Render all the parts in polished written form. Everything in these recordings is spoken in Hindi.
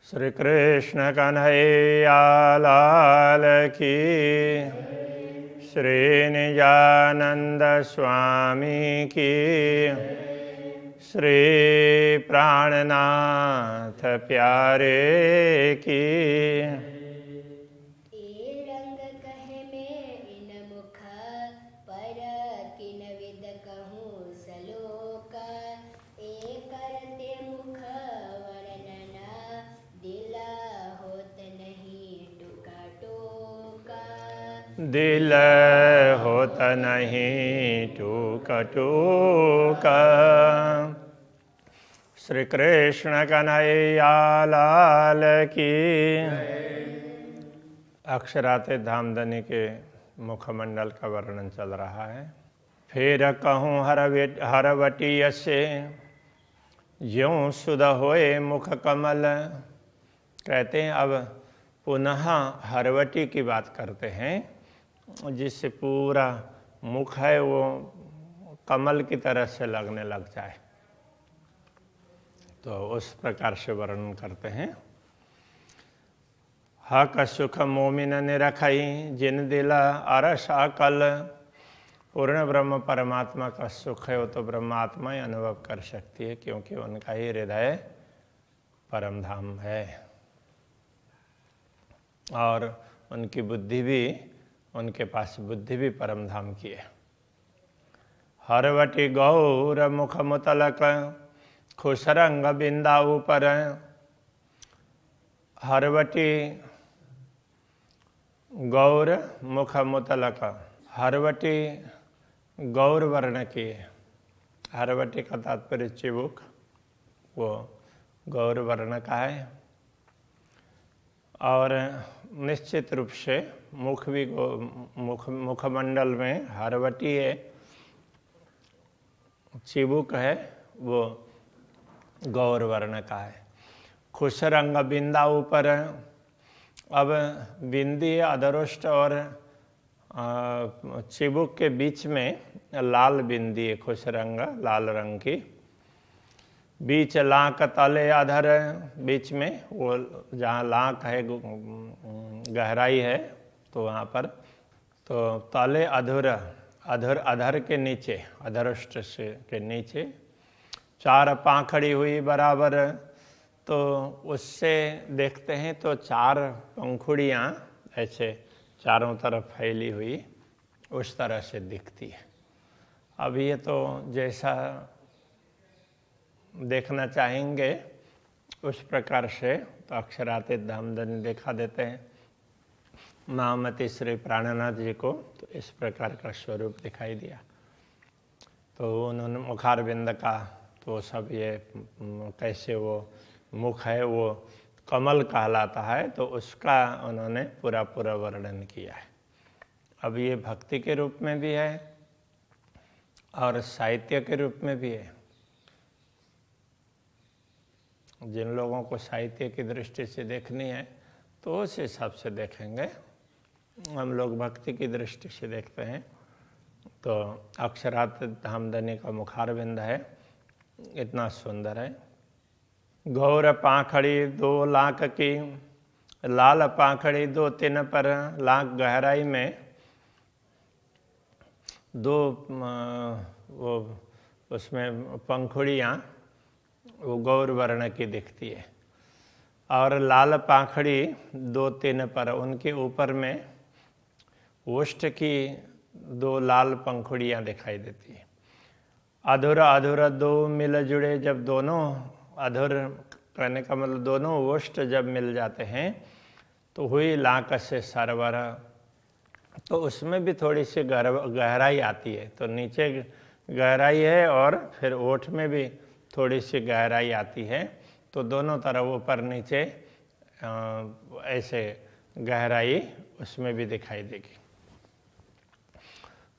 श्री कृष्ण कन्हैया लाल की, श्री निजानंद स्वामी की, श्री प्राणनाथ प्यारे की। रंग कहे में इन मुख पर किन विद कहूँ सलोक, एक करते मुख वर्णन दिल होत नहीं टुका टोका। दिल होत नहीं टूका टूका। श्री कृष्ण कन्हैया लाल की। अक्षराते धामधनी के मुखमंडल का वर्णन चल रहा है। फिर कहूँ हरवटी से ज्यों सुध होए मुख कमल। कहते हैं अब पुनः हरवटी की बात करते हैं, जिससे पूरा मुख है वो कमल की तरह से लगने लग जाए, तो उस प्रकार से वर्णन करते हैं। हक सुख मोमिन निरखई जिन दिला अरस अकल। पूर्ण ब्रह्म परमात्मा का सुख है वो तो ब्रह्मात्मा ही अनुभव कर सकती है, क्योंकि उनका ही हृदय परम धाम है और उनकी बुद्धि भी, उनके पास बुद्धि भी परम धाम की है। हरवटी गौर मुख मुतलक खुशरंग बिंदा ऊपर। हरवटी गौर मुख मुतलक, हरवटी गौर वर्ण की है। हरवटी का तात्पर्य चिबुक, वो गौर वर्ण का है। और निश्चित रूप से मुख भी मुखमंडल में हरवटी है, चिबुक है, वो गौर वर्ण का है। खुश रंग बिंदा ऊपर। अब बिंदी अधरोष्ट और चिबुक के बीच में लाल बिंदी है, खुश रंग लाल रंग की। बीच लांक तले अधर, बीच में वो जहाँ लांक है गहराई है तो वहाँ पर, तो तले अधर, अधर अधर के नीचे, अधरोष्ट से के नीचे चार पाखड़ी हुई बराबर। तो उससे देखते हैं तो चार पंखुड़ियाँ ऐसे चारों तरफ फैली हुई उस तरह से दिखती है। अब ये तो जैसा देखना चाहेंगे उस प्रकार से तो अक्षरातीत धामधनी दिखा देते हैं। महामती श्री प्राणनाथ जी को तो इस प्रकार का स्वरूप दिखाई दिया। तो उन्होंने मुखारविंद का तो सब ये कैसे वो मुख है वो कमल कहलाता है, तो उसका उन्होंने पूरा वर्णन किया है। अब ये भक्ति के रूप में भी है और साहित्य के रूप में भी है। जिन लोगों को साहित्य की दृष्टि से देखनी है तो उस हिसाब से देखेंगे। हम लोग भक्ति की दृष्टि से देखते हैं तो अक्षरातीत धामधनी का मुखारविंद है, इतना सुंदर है। गौर पाखड़ी दो लाख की, लाल पाखड़ी दो तीन पर। लाख गहराई में दो वो उसमें पंखुड़ियाँ वो गौर वर्ण की दिखती है। और लाल पाखड़ी दो तीन पर, उनके ऊपर में ओष्ठ की दो लाल पंखुड़ियाँ दिखाई देती है। अधूरा अधूरा दो मिल जुड़े, जब दोनों अधूर कहने का मतलब दोनों ओष्ठ जब मिल जाते हैं तो हुई लाक से सरवर। तो उसमें भी थोड़ी सी गहराई आती है, तो नीचे गहराई है और फिर ओठ में भी थोड़ी सी गहराई आती है, तो दोनों तरफ ऊपर नीचे ऐसे गहराई उसमें भी दिखाई देगी।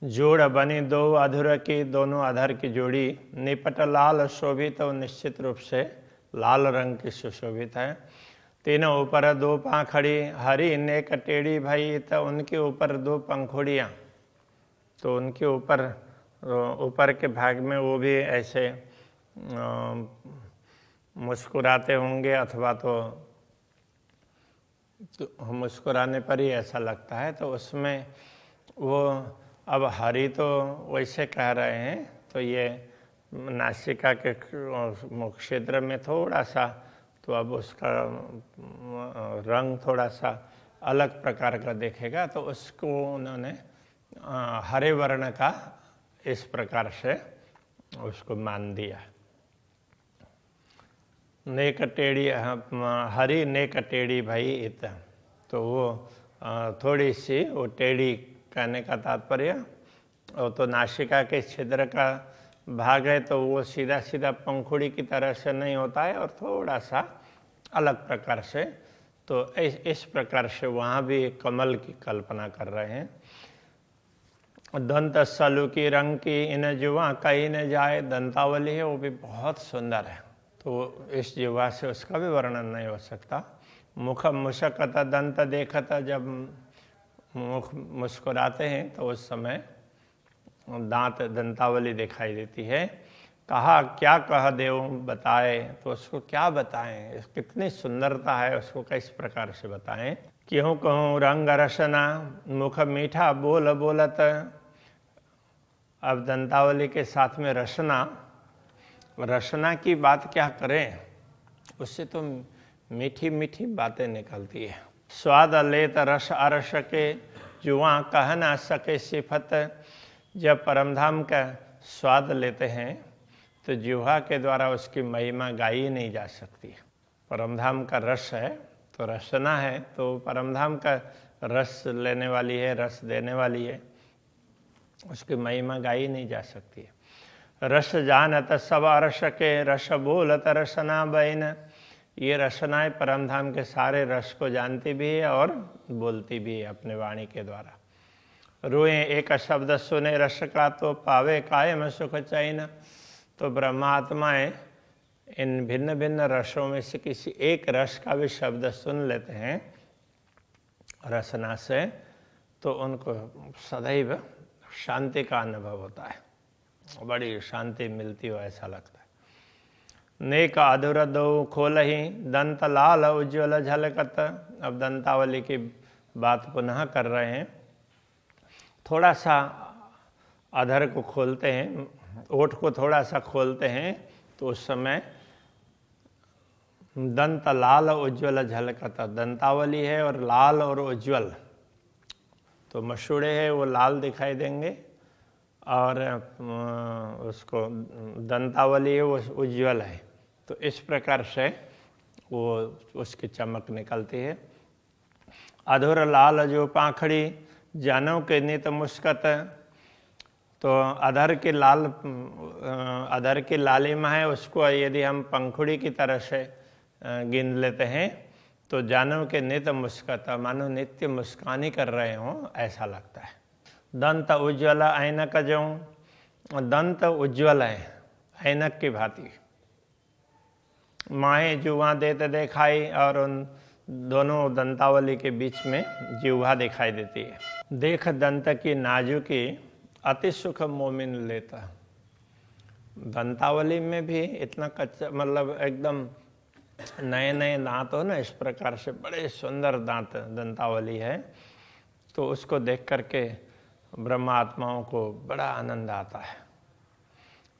जोड़ बनी दो अधूर की, दोनों अधर की जोड़ी। निपट लाल शोभित, तो निश्चित रूप से लाल रंग की सुशोभित है। तीनों ऊपर दो पाखड़ी, हरी नेक टेढ़ी भई, तो उनके ऊपर दो पंखुड़ियाँ, तो उनके ऊपर के भाग में वो भी ऐसे मुस्कुराते होंगे अथवा तो तो मुस्कुराने पर ही ऐसा लगता है। तो उसमें वो अब हरि तो वैसे कह रहे हैं, तो ये नासिका के मुख क्षेत्र में थोड़ा सा, तो अब उसका रंग थोड़ा सा अलग प्रकार का देखेगा, तो उसको उन्होंने हरे वर्ण का इस प्रकार से उसको मान दिया। नेक टेढ़ी हरी नेक टेढ़ी भाई इत, तो वो थोड़ी सी वो टेढ़ी कहने का तात्पर्य, और तो नासिका के छिद्र का भाग है, तो वो सीधा सीधा पंखुड़ी की तरह से नहीं होता है और थोड़ा सा अलग प्रकार से। तो इस प्रकार से वहाँ भी कमल की कल्पना कर रहे हैं। दंत सलू की रंग की इन जुआ कहीं न जाए, दंतावली है वो भी बहुत सुंदर है, तो इस जुआ से उसका भी वर्णन नहीं हो सकता। मुख मुशकत दंत देखता, जब मुख मुस्कुराते हैं तो उस समय दांत दंतावली दिखाई देती है। कहा क्या कह देव बताए, तो उसको क्या बताएं, कितनी सुंदरता है उसको किस प्रकार से बताएं। क्यों कहूँ रंग रसना मुख मीठा बोल बोलत, अब दंतावली के साथ में रसना, रसना की बात क्या करें, उससे तो मीठी मीठी बातें निकलती है। स्वाद लेत रस अरस के जुआ कह ना सके सिफत, जब परमधाम का स्वाद लेते हैं तो जिह्वा के द्वारा उसकी महिमा गाई नहीं जा सकती। परमधाम का रस है तो रसना है, तो परमधाम का रस लेने वाली है, रस देने वाली है, उसकी महिमा गाई नहीं जा सकती। रस जानत सब रस के रस बोलत रसना बैन, ये रसनाएं परमधाम के सारे रस को जानती भी है और बोलती भी है अपने वाणी के द्वारा। रोए एक शब्द सुने रस का, तो पावे कायम सुख चैन, तो ब्रह्मात्माएं इन भिन्न भिन्न रसों में से किसी एक रस का भी शब्द सुन लेते हैं रसना से, तो उनको सदैव शांति का अनुभव होता है, बड़ी शांति मिलती हो ऐसा लगता है। नेक अधुर दो खोलही दंत लाल उज्ज्वल झलकत, अब दंतावली की बात पुनः कर रहे हैं। थोड़ा सा अधर को खोलते हैं, ओठ को थोड़ा सा खोलते हैं, तो उस समय दंत लाल उज्ज्वल झलकत, दंतावली है और लाल और उज्ज्वल, तो मशूड़े है वो लाल दिखाई देंगे और उसको दंतावली है वो उज्ज्वल है, तो इस प्रकार से वो उसकी चमक निकलती है। अधुर लाल जो पाखड़ी जानों के नित मुस्कत, तो अधर की लालिमा है, उसको यदि हम पंखुड़ी की तरह से गिन लेते हैं तो जानव के नित मुस्कत, मानो नित्य मुस्कानी कर रहे हों ऐसा लगता है। दंत उज्ज्वल ऐनक जो, दंत उज्ज्वल है ऐनक की भांति, माहे जुआ देते दिखाई, और उन दोनों दंतावली के बीच में जिह्वा दिखाई देती है। देख दंत की नाजुकी अति सुख मोमिन लेता, दंतावली में भी इतना कच्चा, मतलब एकदम नए नए दांत हो ना, इस प्रकार से बड़े सुंदर दांत दंतावली है, तो उसको देख करके ब्रह्मात्माओं को बड़ा आनंद आता है।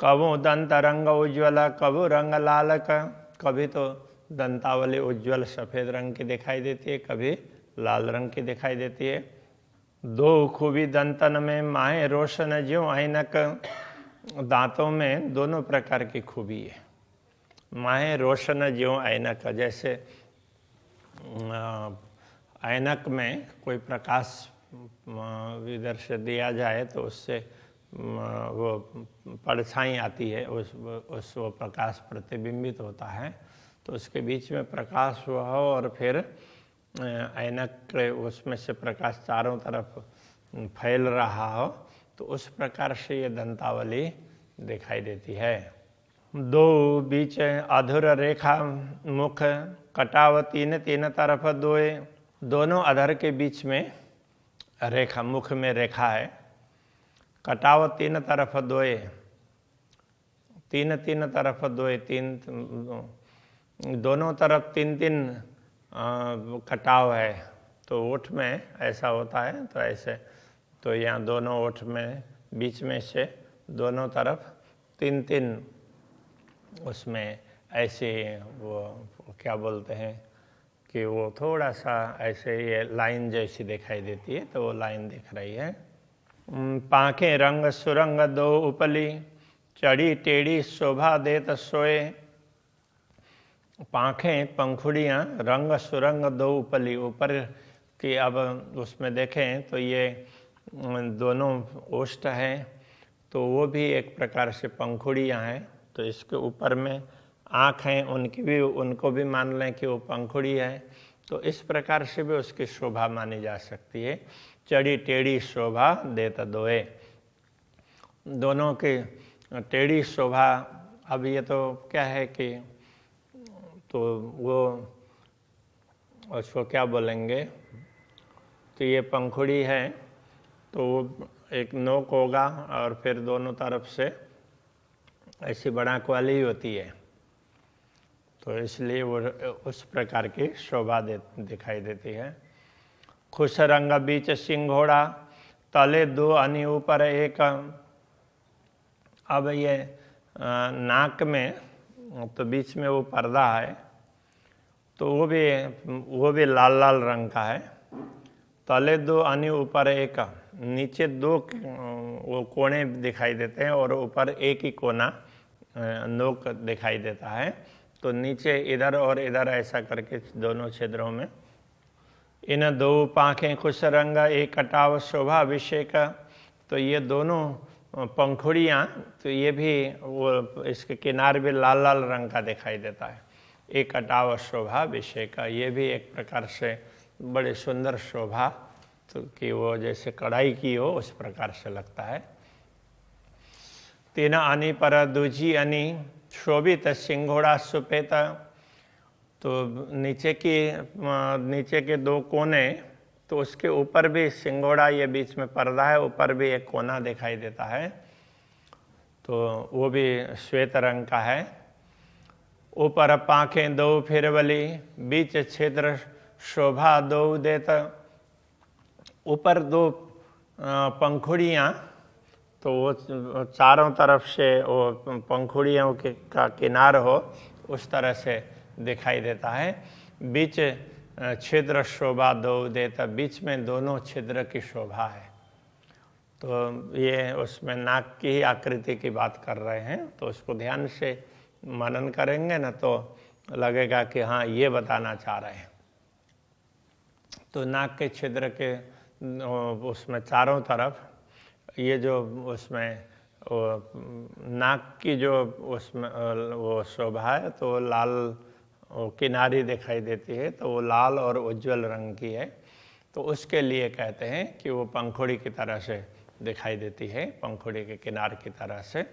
कबू दंत रंग उज्ज्वल कबू रंग लाल का, कभी तो दंतावली उज्ज्वल सफ़ेद रंग की दिखाई देती है, कभी लाल रंग की दिखाई देती है। दो खूबी दंतन में माहे रोशन ज्यों ऐनक, दांतों में दोनों प्रकार की खूबी है। माहे रोशन ज्यों ऐनक, जैसे ऐनक में कोई प्रकाश इधर से दिया जाए तो उससे वो परछाई आती है, उस वो प्रकाश प्रतिबिंबित होता है, तो उसके बीच में प्रकाश हुआ हो और फिर ऐनक उसमें से प्रकाश चारों तरफ फैल रहा हो, तो उस प्रकार से ये दंतावली दिखाई देती है। दो बीच अधुर रेखा मुख कटाव तीन तीन तरफ दोए, दोनों अधर के बीच में रेखा, मुख में रेखा है। कटाव तीन तरफ दोए, तीन तीन तरफ दोए, तीन दोनों तरफ तीन तीन कटाव है, तो ओठ में ऐसा होता है, तो ऐसे, तो यहाँ दोनों ओठ में बीच में से दोनों तरफ 3-3 उसमें ऐसे वो क्या बोलते हैं कि वो थोड़ा सा ऐसे ये लाइन जैसी दिखाई देती है, तो वो लाइन दिख रही है। पाँखें रंग सुरंग दो उपली, चढ़ी टेढ़ी शोभा देत सोए। पाँखें पंखुड़ियाँ रंग सुरंग दो उपली, ऊपर की अब उसमें देखें तो ये दोनों ओष्ठ हैं, तो वो भी एक प्रकार से पंखुड़ियाँ हैं, तो इसके ऊपर में आँख हैं, उनको भी मान लें कि वो पंखुड़ी है, तो इस प्रकार से भी उसकी शोभा मानी जा सकती है। चढ़ी टेढ़ी शोभा देत दोए, दोनों की टेढ़ी शोभा। अब ये तो क्या है कि तो वो उसको क्या बोलेंगे, तो ये पंखुड़ी है, तो वो एक नोक होगा और फिर दोनों तरफ से ऐसी बढ़ाक वाली होती है, तो इसलिए वो उस प्रकार की शोभा दिखाई देती है। खुश रंग बीच सिंघोड़ा, तले 2 अनि ऊपर 1। अब ये नाक में तो बीच में वो पर्दा है, तो वो भी लाल लाल रंग का है। तले 2 अनि ऊपर 1, नीचे 2 वो कोने दिखाई देते हैं और ऊपर एक ही कोना नोक दिखाई देता है, तो नीचे इधर और इधर ऐसा करके दोनों छिद्रों में। इन 2 पाँखें खुश रंग एक कटाव शोभा अभिषेक, तो ये दोनों पंखुड़ियाँ, तो ये भी वो इसके किनारे भी लाल लाल रंग का दिखाई देता है। एक कटाव शोभा अभिषेक, ये भी एक प्रकार से बड़े सुंदर शोभा, तो कि वो जैसे कढ़ाई की हो उस प्रकार से लगता है। 3 अनि पर दूजी अनि, शोभित सिंघोड़ा सुपेत, तो नीचे के 2 कोने, तो उसके ऊपर भी सिंघोड़ा, ये बीच में पर्दा है, ऊपर भी एक कोना दिखाई देता है, तो वो भी श्वेत रंग का है। ऊपर पाँखें 2 फिरवली, बीच छिद्र शोभा 2 देत। ऊपर 2 पंखुड़ियाँ, तो वो चारों तरफ से वो पंखुड़ियों का किनार हो उस तरह से दिखाई देता है। बीच छिद्र शोभा 2 देता, बीच में दोनों छिद्र की शोभा है, तो ये उसमें नाक की ही आकृति की बात कर रहे हैं, तो उसको ध्यान से मनन करेंगे ना तो लगेगा कि हाँ ये बताना चाह रहे हैं। तो नाक के छिद्र के उसमें चारों तरफ ये जो उसमें नाक की जो उसमें वो शोभा है, तो लाल किनारी दिखाई देती है, तो वो लाल और उज्जवल रंग की है, तो उसके लिए कहते हैं कि वो पंखुड़ी की तरह से दिखाई देती है, पंखुड़ी के किनार की तरह से।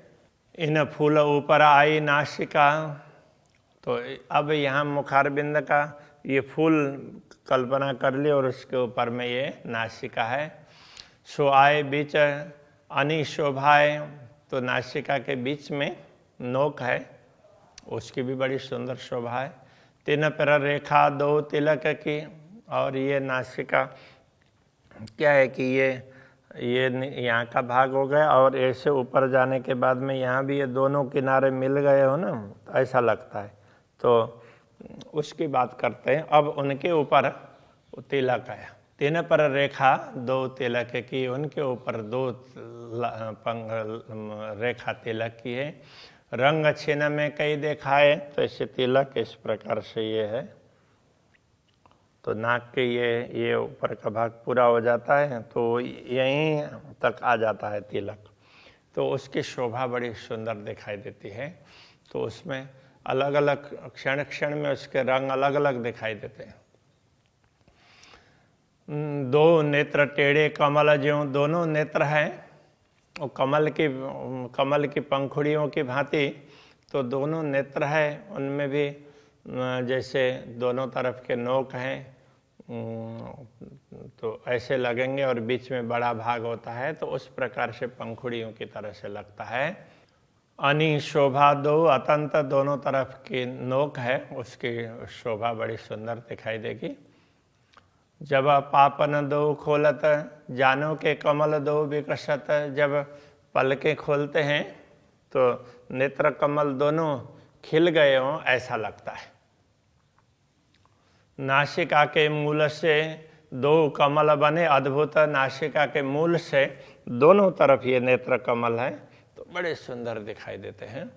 इन फूल ऊपर आई नासिका, तो अब यहाँ मुखारबिंद का ये फूल कल्पना कर ली और उसके ऊपर में ये नासिका है। सो आए बीच अनि शोभाए, तो नासिका के बीच में नोक है, उसकी भी बड़ी सुंदर शोभा है। 3 पर रेखा 2 तिलक की, और ये नासिका क्या है कि ये यहाँ का भाग हो गया, और ऐसे ऊपर जाने के बाद में यहाँ भी ये दोनों किनारे मिल गए हो ना, तो ऐसा लगता है, तो उसकी बात करते हैं। अब उनके ऊपर तिलक है, 3 पर रेखा 2 तिलक की, उनके ऊपर 2 रेखा तिलक की है। रंग छिन्न में कई देखाए, तो ऐसे तिलक इस प्रकार से ये है, तो नाक के ये ऊपर का भाग पूरा हो जाता है, तो यहीं तक आ जाता है तिलक, तो उसकी शोभा बड़ी सुंदर दिखाई देती है। तो उसमें अलग अलग क्षण क्षण में उसके रंग अलग अलग दिखाई देते हैं। 2 नेत्र टेढ़े कमल ज्यों, दोनों नेत्र हैं और कमल की पंखुड़ियों की भांति, तो दोनों नेत्र है, उनमें भी जैसे दोनों तरफ के नोक हैं, तो ऐसे लगेंगे, और बीच में बड़ा भाग होता है, तो उस प्रकार से पंखुड़ियों की तरह से लगता है। अनि शोभा दो अतंत, दोनों तरफ की नोक है, उसकी शोभा बड़ी सुंदर दिखाई देगी। जब पापन दो खोलत, जानो के कमल दो विकसत, जब पलकें खोलते हैं तो नेत्र कमल दोनों खिल गए हों ऐसा लगता है। नासिका के मूल से दो कमल बने अद्भुत, नासिका के मूल से दोनों तरफ ये नेत्र कमल है तो बड़े सुंदर दिखाई देते हैं।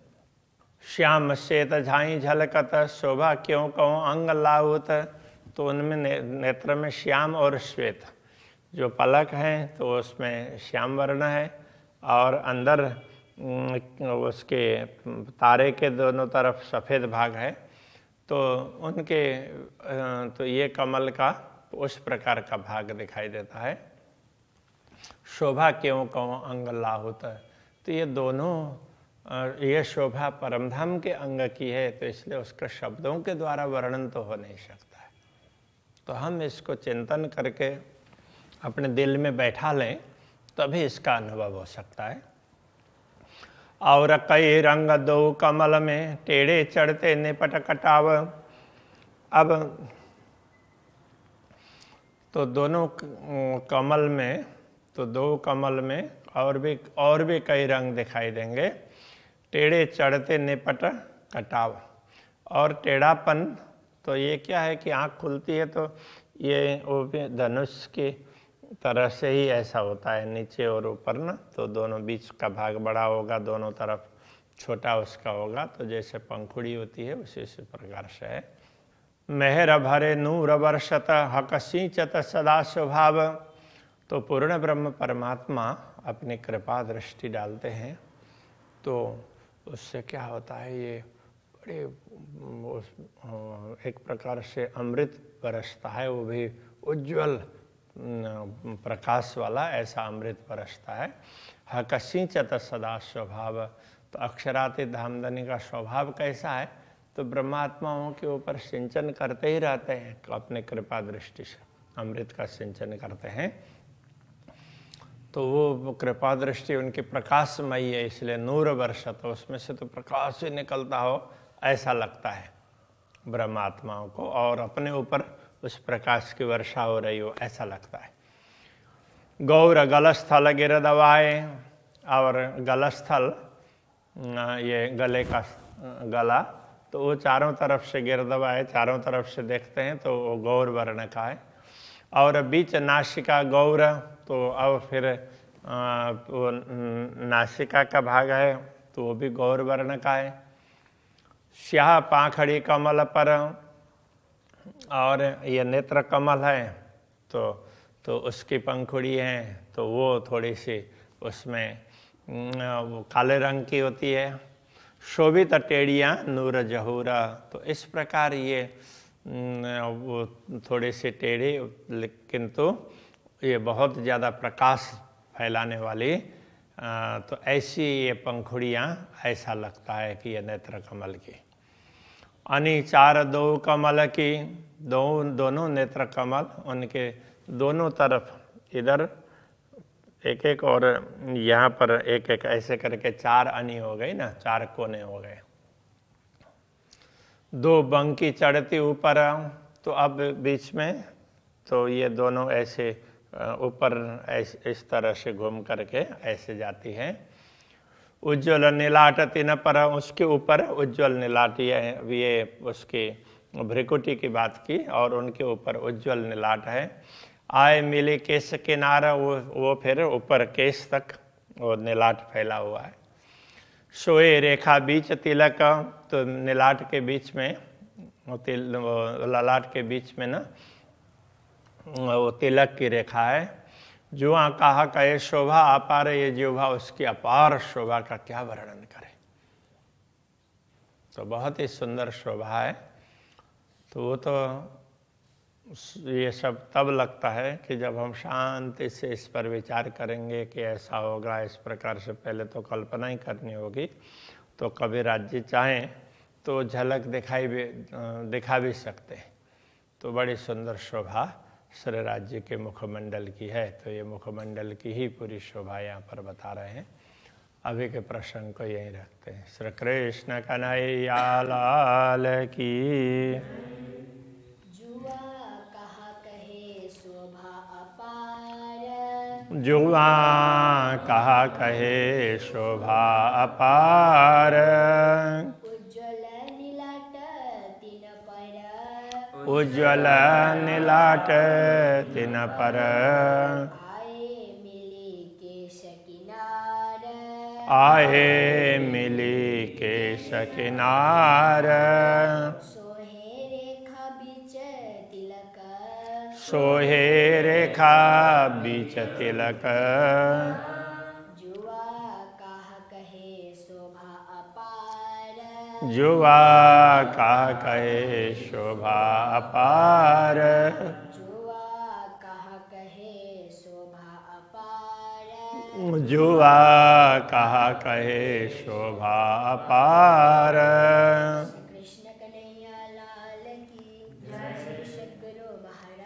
श्याम श्वेत झाई झलकत, शोभा क्यों कहूँ अंग लाहुत, तो उनमें नेत्र में श्याम और श्वेत, जो पलक हैं तो उसमें श्याम वर्ण है और अंदर उसके तारे के दोनों तरफ सफ़ेद भाग है, तो उनके तो ये कमल का उस प्रकार का भाग दिखाई देता है। शोभा क्यों कहूँ अंग लाहुत, तो ये दोनों ये शोभा परमधाम के अंग की है, तो इसलिए उसका शब्दों के द्वारा वर्णन तो हो नहीं सकता है। तो हम इसको चिंतन करके अपने दिल में बैठा लें तभी इसका अनुभव हो सकता है। और कई रंग दो कमल में, टेढ़े चढ़ते निपट कटाव। अब तो दोनों कमल में, तो दो कमल में और भी कई रंग दिखाई देंगे। टेढ़े चढ़ते निपट कटाव, और टेढ़ापन तो ये क्या है कि आँख खुलती है तो ये वो भी धनुष की तरह से ही ऐसा होता है, नीचे और ऊपर ना, तो दोनों बीच का भाग बड़ा होगा, दोनों तरफ छोटा उसका होगा, तो जैसे पंखुड़ी होती है उसी प्रकार से है। मेहर भरे नूर वर्षत, हक सिंचत सदा स्वभाव। तो पूर्ण ब्रह्म परमात्मा अपनी कृपा दृष्टि डालते हैं तो उससे क्या होता है, ये बड़े एक प्रकार से अमृत बरसता है, वो भी उज्ज्वल प्रकाश वाला, ऐसा अमृत बरसता है। हक सिंचत सदा स्वभाव, तो अक्षरातीत धामधनी का स्वभाव कैसा है, तो ब्रह्मात्माओं के ऊपर सिंचन करते ही रहते हैं, अपने कृपा दृष्टि से अमृत का सिंचन करते हैं। तो वो कृपा दृष्टि उनकी प्रकाशमयी है, इसलिए नूर वर्षत, उसमें से तो प्रकाश ही निकलता हो ऐसा लगता है ब्रह्मात्माओं को, और अपने ऊपर उस प्रकाश की वर्षा हो रही हो ऐसा लगता है। गौर गलस्थल गिर दवाए, और गलस्थल ये गले का गला, तो वो चारों तरफ से गिर दवाए, चारों तरफ से देखते हैं तो वो गौर वर्ण का है। और बीच नासिका गौर, तो अब फिर वो नासिका का भाग है तो वो भी गौर वर्ण का है। स्याह पाखड़ी कमल पर, और ये नेत्र कमल है तो उसकी पंखुड़ी है, तो वो थोड़ी सी उसमें वो काले रंग की होती है। शोभित टेढ़ियाँ नूर जहूरा, तो इस प्रकार ये वो थोड़ी सी टेढ़ी, लेकिन तो ये बहुत ज़्यादा प्रकाश फैलाने वाली, तो ऐसी ये पंखुड़ियाँ, ऐसा लगता है कि ये नेत्र कमल की। अनि चार दो कमल की, दोनों नेत्र कमल, उनके दोनों तरफ इधर एक एक और यहाँ पर एक एक ऐसे करके चार अनि हो गई ना, चार कोने हो गए। दो बंकी चढ़ती ऊपर, तो अब बीच में तो ये दोनों ऐसे ऊपर इस तरह से घूम करके ऐसे जाती है। उज्ज्वल नीलाट तीन पर, उसके ऊपर उज्ज्वल नीलाट, ये उसकी भ्रिकुटी की बात की, और उनके ऊपर उज्ज्वल नीलाट है। आए मिले केश किनारा, वो फिर ऊपर केश तक वो नीलाट फैला हुआ है। सोए रेखा बीच तिलक, तो नीलाट के बीच में वो ललाट के बीच में ना वो तिलक की रेखा है। जुआ कहा कहे शोभा अपार, ये जिह्वा उसकी अपार शोभा का क्या वर्णन करे, तो बहुत ही सुंदर शोभा है। तो वो तो ये सब तब लगता है कि जब हम शांति से इस पर विचार करेंगे कि ऐसा होगा, इस प्रकार से पहले तो कल्पना ही करनी होगी। तो कभी राज्य चाहें तो झलक दिखा भी सकते हैं। तो बड़ी सुंदर शोभा श्री राज्य के मुखमंडल की है, तो ये मुखमंडल की ही पूरी शोभा यहाँ पर बता रहे हैं। अभी के प्रसंग को यहीं रखते हैं। श्री कृष्ण कन्हैया लाल की। जुआ कहा कहे शोभा अपार, जुआ कहा कहे शोभा अपार, उज्ज्वल नीलाट तिन पर, उज्ज्वल नीलाट तिन पर, आए मिली केश किनार, सोहे रेखा बीच तिलक, सोहे रेखा बीच तिलक, जुआ कहा कहे शोभा अपार, जुआ कहा कहे शोभा अपार, जुआ कहा कहे शोभा अपार, जुआ कहा कहे शोभा अपार। कृष्ण कन्हैया लाल की जय। श्री सद्गुरु महाराज